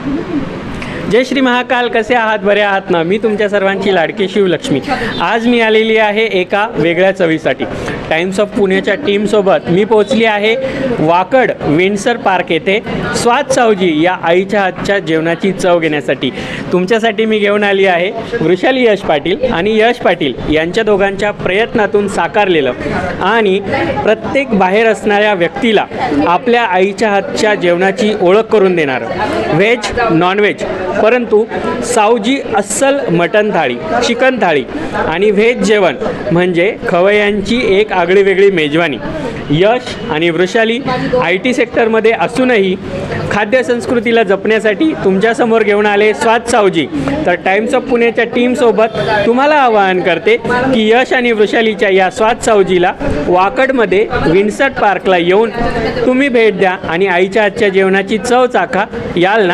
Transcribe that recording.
जय श्री महाकाल. कसे आहात? बरे आहात ना? मी तुमच्या सर्वांची लाडकी शिवलक्ष्मी. आज मी आलेली आहे एका वेगळ्या चवीसाठी. टाइम्स ऑफ पुण्याच्या टीमसोबत मी पोहोचली आहे वाकड विंडसर पार्क येथे स्वाद सावजी या आईच्या हातच्या जेवणाची चव घेण्यासाठी. तुमच्यासाठी मी घेऊन आली आहे वृषाली यश पाटील आणि यश पाटील यांच्या दोघांच्या प्रयत्नातून साकारलेलं आणि प्रत्येक बाहेर असणाऱ्या व्यक्तीला आपल्या आईच्या हातच्या जेवणाची ओळख करून देणारं व्हेज नॉनव्हेज परंतु सावजी अस्सल मटण थाळी, चिकन थाळी आणि व्हेज जेवण म्हणजे खवय्यांची एक आगळीवेगळी मेजवानी. यश आणि वृषाली IT सेक्टरमध्ये असूनही खाद्य संस्कृतीला जपण्यासाठी तुमच्यासमोर घेऊन आले स्वाद सावजी. तर टाइम्स ऑफ पुण्याच्या टीमसोबत तुम्हाला आवाहन करते की यश आणि वृषालीच्या या स्वाद सावजीला वाकडमध्ये विंडसर पार्कला येऊन तुम्ही भेट द्या आणि आईच्या हातच्या जेवणाची चव चाखा. याल ना?